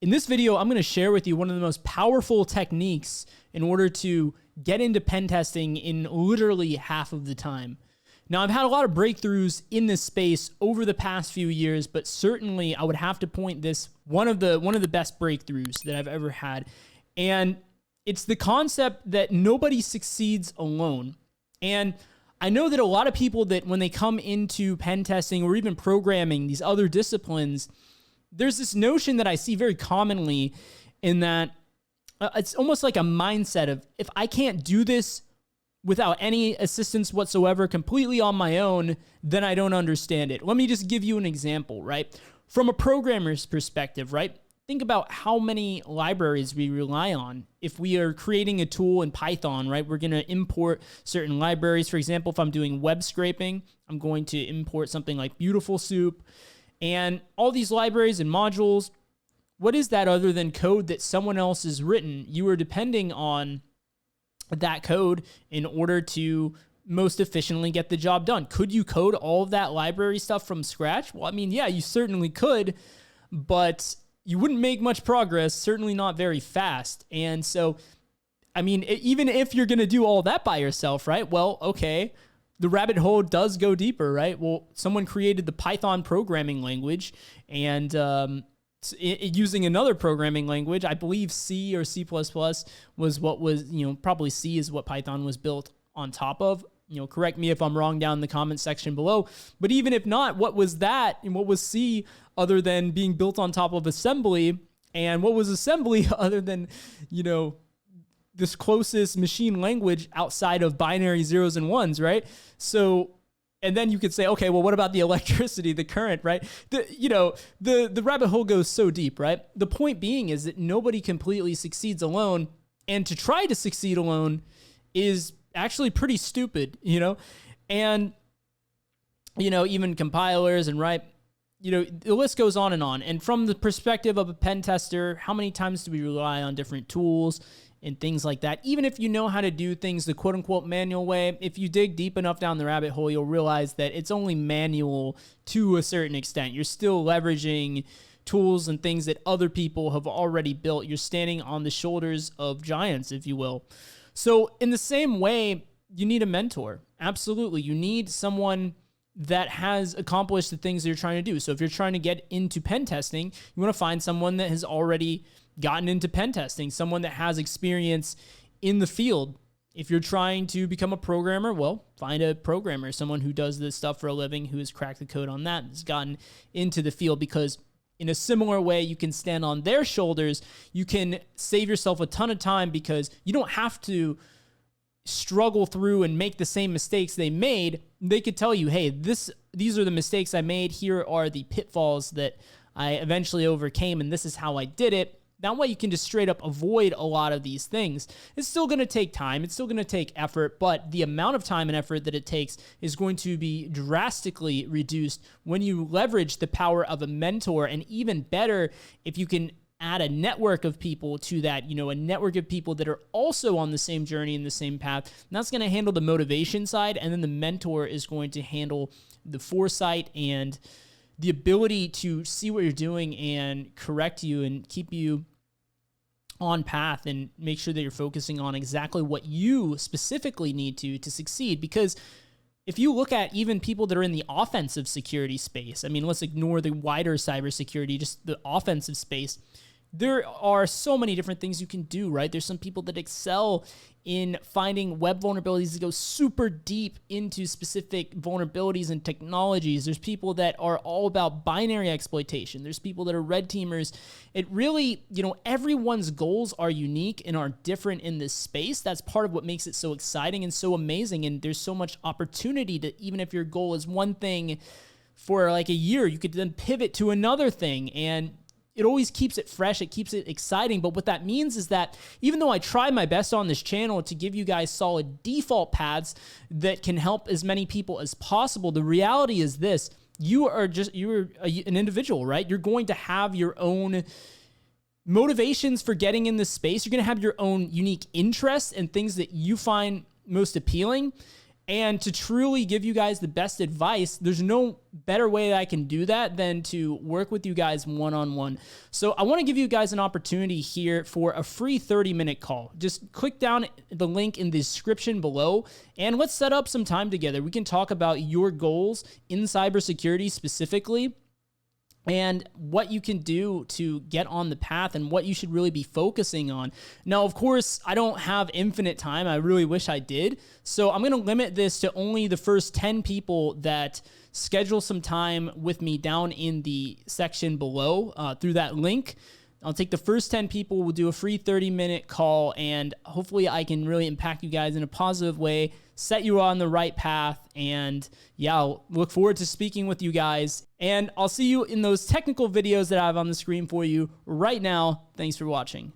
In this video, I'm going to share with you one of the most powerful techniques in order to get into pen testing in literally half of the time. Now, I've had a lot of breakthroughs in this space over the past few years, but certainly I would have to point this one of the best breakthroughs that I've ever had. And it's the concept that nobody succeeds alone. And I know that a lot of people that when they come into pen testing or even programming, these other disciplines, there's this notion that I see very commonly in that it's almost like a mindset of, if I can't do this without any assistance whatsoever, completely on my own, then I don't understand it. Let me just give you an example, right? From a programmer's perspective, right? Think about how many libraries we rely on. If we are creating a tool in Python, right, we're going to import certain libraries. For example, if I'm doing web scraping, I'm going to import something like Beautiful Soup. And all these libraries and modules, what is that other than code that someone else has written? You are depending on that code in order to most efficiently get the job done. Could you code all of that library stuff from scratch? Well, I mean, yeah, you certainly could, but you wouldn't make much progress, certainly not very fast. And so, I mean, even if you're going to do all that by yourself, right? Well, okay, the rabbit hole does go deeper, right? Well, someone created the Python programming language, and using another programming language, I believe C or C++ was what was, probably C is what Python was built on top of. Correct me if I'm wrong down in the comment section below. But even if not, what was that and what was C other than being built on top of assembly? And what was assembly other than, this closest machine language outside of binary zeros and ones, right? So, and then you could say, okay, well, what about the electricity, the current, right? The rabbit hole goes so deep, right? The point being is that nobody completely succeeds alone, and to try to succeed alone is actually pretty stupid, and, even compilers and the list goes on. And from the perspective of a pen tester, how many times do we rely on different tools and things like that? Even if you know how to do things the quote unquote manual way, if you dig deep enough down the rabbit hole, you'll realize that it's only manual to a certain extent. You're still leveraging tools and things that other people have already built. You're standing on the shoulders of giants, if you will. So in the same way, you need a mentor. Absolutely. You need someone that has accomplished the things that you're trying to do. So if you're trying to get into pen testing, you want to find someone that has already gotten into pen testing, someone that has experience in the field. If you're trying to become a programmer, well, find a programmer, someone who does this stuff for a living, who has cracked the code on that, has gotten into the field, because in a similar way, you can stand on their shoulders. You can save yourself a ton of time because you don't have to struggle through and make the same mistakes they made. They could tell you, hey, these are the mistakes I made. Here are the pitfalls that I eventually overcame, and this is how I did it. That way you can just straight up avoid a lot of these things. It's still going to take time. It's still going to take effort, but the amount of time and effort that it takes is going to be drastically reduced when you leverage the power of a mentor, and even better if you can add a network of people to that, a network of people that are also on the same journey and the same path. And that's going to handle the motivation side, and then the mentor is going to handle the foresight and the ability to see what you're doing and correct you and keep you on path and make sure that you're focusing on exactly what you specifically need to succeed. Because if you look at even people that are in the offensive security space, I mean, let's ignore the wider cybersecurity, just the offensive space. There are so many different things you can do, right? There's some people that excel in finding web vulnerabilities that go super deep into specific vulnerabilities and technologies. There's people that are all about binary exploitation. There's people that are red teamers. It really, everyone's goals are unique and are different in this space. That's part of what makes it so exciting and so amazing. And there's so much opportunity to, even if your goal is one thing for like a year, you could then pivot to another thing, and it always keeps it fresh. It keeps it exciting. But what that means is that even though I try my best on this channel to give you guys solid default paths that can help as many people as possible, the reality is this: you're an individual, right? You're going to have your own motivations for getting in this space. You're going to have your own unique interests and things that you find most appealing. And to truly give you guys the best advice, there's no better way that I can do that than to work with you guys one-on-one. So I want to give you guys an opportunity here for a free 30-minute call. Just click down the link in the description below and let's set up some time together. We can talk about your goals in cybersecurity specifically, and what you can do to get on the path and what you should really be focusing on. Now, of course, I don't have infinite time. I really wish I did. So I'm going to limit this to only the first 10 people that schedule some time with me down in the section below through that link. I'll take the first 10 people, we'll do a free 30-minute call, and hopefully I can really impact you guys in a positive way, set you on the right path, and yeah, I'll look forward to speaking with you guys, and I'll see you in those technical videos that I have on the screen for you right now. Thanks for watching.